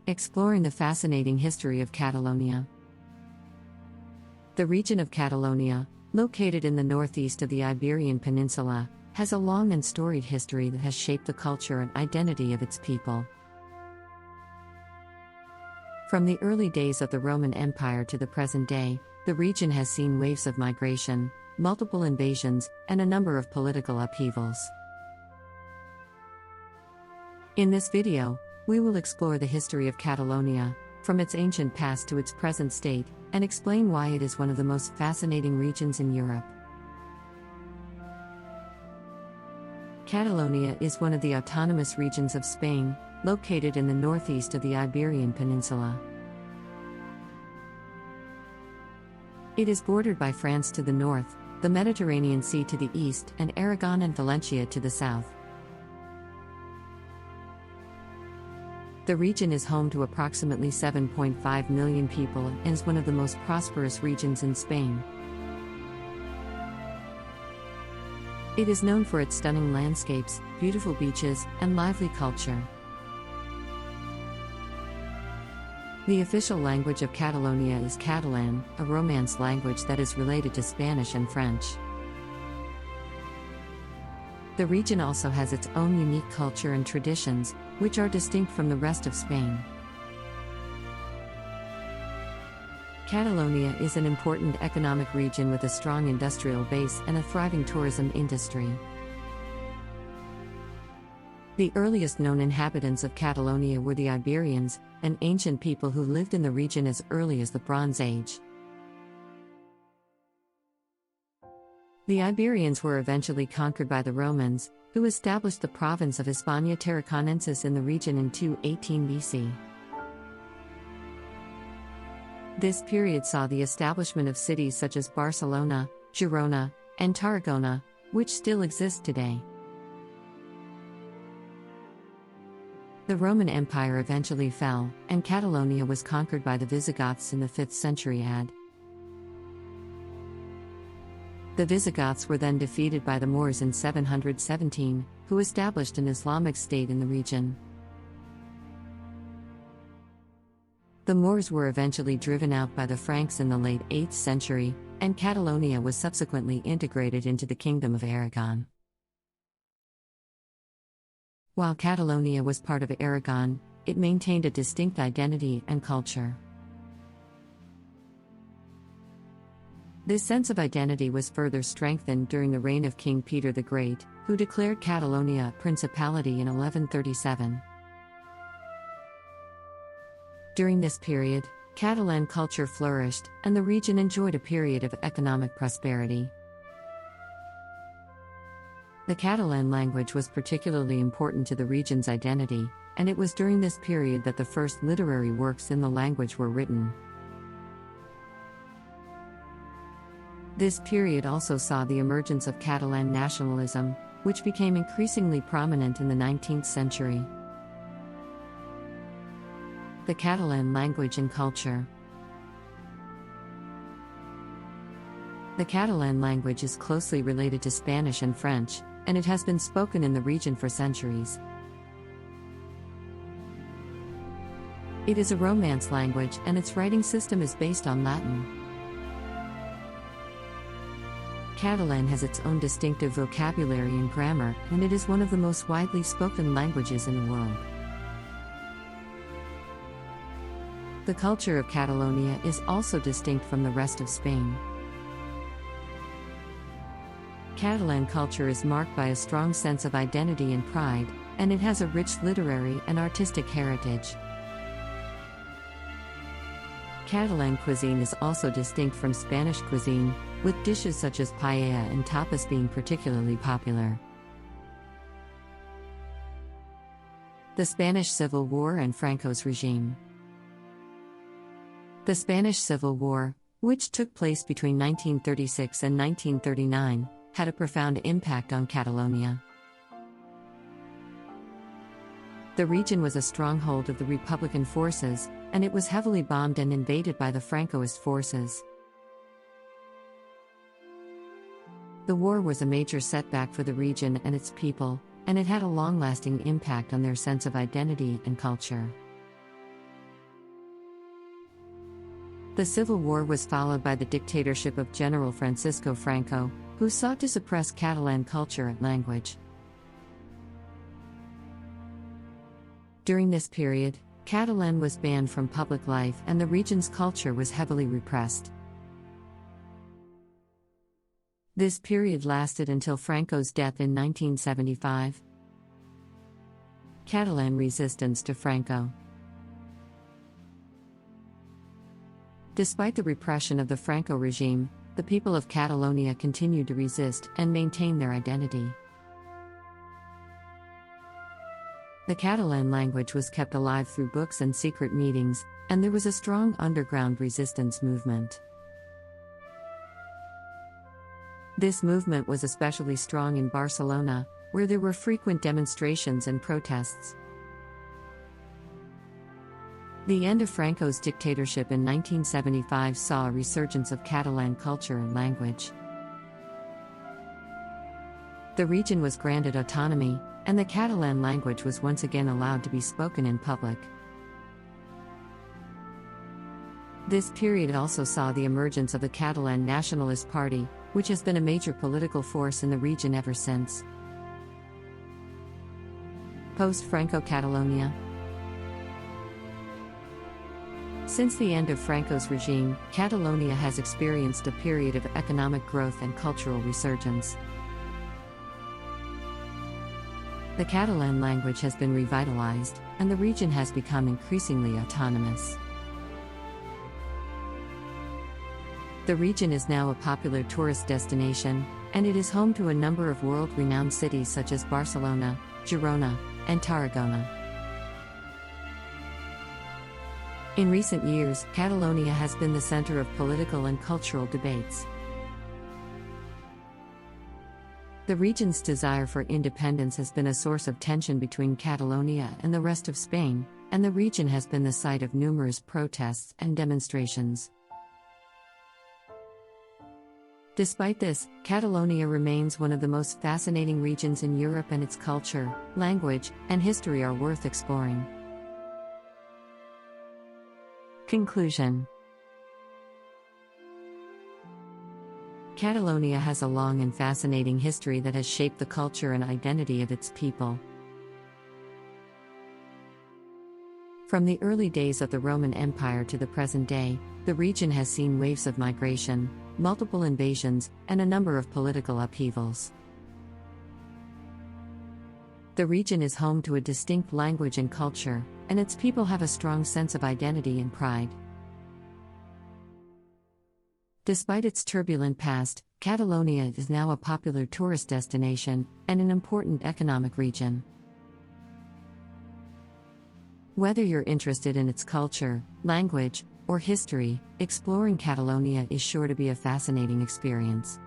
Exploring the fascinating history of Catalonia. The region of Catalonia, located in the northeast of the Iberian Peninsula, has a long and storied history that has shaped the culture and identity of its people. From the early days of the Roman Empire to the present day, the region has seen waves of migration, multiple invasions, and a number of political upheavals. In this video, we will explore the history of Catalonia, from its ancient past to its present state, and explain why it is one of the most fascinating regions in Europe. Catalonia is one of the autonomous regions of Spain, located in the northeast of the Iberian Peninsula. It is bordered by France to the north, the Mediterranean Sea to the east, and Aragon and Valencia to the south. The region is home to approximately 7.5 million people and is one of the most prosperous regions in Spain. It is known for its stunning landscapes, beautiful beaches, and lively culture. The official language of Catalonia is Catalan, a Romance language that is related to Spanish and French. The region also has its own unique culture and traditions, which are distinct from the rest of Spain. Catalonia is an important economic region with a strong industrial base and a thriving tourism industry. The earliest known inhabitants of Catalonia were the Iberians, an ancient people who lived in the region as early as the Bronze Age. The Iberians were eventually conquered by the Romans, who established the province of Hispania Tarraconensis in the region in 218 BC. This period saw the establishment of cities such as Barcelona, Girona, and Tarragona, which still exist today. The Roman Empire eventually fell, and Catalonia was conquered by the Visigoths in the 5th century AD. The Visigoths were then defeated by the Moors in 717, who established an Islamic state in the region. The Moors were eventually driven out by the Franks in the late 8th century, and Catalonia was subsequently integrated into the Kingdom of Aragon. While Catalonia was part of Aragon, it maintained a distinct identity and culture. This sense of identity was further strengthened during the reign of King Peter the Great, who declared Catalonia a principality in 1137. During this period, Catalan culture flourished, and the region enjoyed a period of economic prosperity. The Catalan language was particularly important to the region's identity, and it was during this period that the first literary works in the language were written. This period also saw the emergence of Catalan nationalism, which became increasingly prominent in the 19th century. The Catalan language and culture. The Catalan language is closely related to Spanish and French, and it has been spoken in the region for centuries. It is a Romance language, and its writing system is based on Latin. Catalan has its own distinctive vocabulary and grammar, and it is one of the most widely spoken languages in the world. The culture of Catalonia is also distinct from the rest of Spain. Catalan culture is marked by a strong sense of identity and pride, and it has a rich literary and artistic heritage. Catalan cuisine is also distinct from Spanish cuisine, with dishes such as paella and tapas being particularly popular. The Spanish Civil War and Franco's regime. The Spanish Civil War, which took place between 1936 and 1939, had a profound impact on Catalonia. The region was a stronghold of the Republican forces, and it was heavily bombed and invaded by the Francoist forces. The war was a major setback for the region and its people, and it had a long-lasting impact on their sense of identity and culture. The civil war was followed by the dictatorship of General Francisco Franco, who sought to suppress Catalan culture and language. During this period, Catalan was banned from public life and the region's culture was heavily repressed. This period lasted until Franco's death in 1975. Catalan resistance to Franco. Despite the repression of the Franco regime, the people of Catalonia continued to resist and maintain their identity. The Catalan language was kept alive through books and secret meetings, and there was a strong underground resistance movement. This movement was especially strong in Barcelona, where there were frequent demonstrations and protests. The end of Franco's dictatorship in 1975 saw a resurgence of Catalan culture and language. The region was granted autonomy, and the Catalan language was once again allowed to be spoken in public. This period also saw the emergence of the Catalan Nationalist Party, which has been a major political force in the region ever since. Post-Franco Catalonia. Since the end of Franco's regime, Catalonia has experienced a period of economic growth and cultural resurgence. The Catalan language has been revitalized, and the region has become increasingly autonomous. The region is now a popular tourist destination, and it is home to a number of world-renowned cities such as Barcelona, Girona, and Tarragona. In recent years, Catalonia has been the center of political and cultural debates. The region's desire for independence has been a source of tension between Catalonia and the rest of Spain, and the region has been the site of numerous protests and demonstrations. Despite this, Catalonia remains one of the most fascinating regions in Europe, and its culture, language, and history are worth exploring. Conclusion. Catalonia has a long and fascinating history that has shaped the culture and identity of its people. From the early days of the Roman Empire to the present day, the region has seen waves of migration, multiple invasions, and a number of political upheavals. The region is home to a distinct language and culture, and its people have a strong sense of identity and pride. Despite its turbulent past, Catalonia is now a popular tourist destination and an important economic region. Whether you're interested in its culture, language, or history, exploring Catalonia is sure to be a fascinating experience.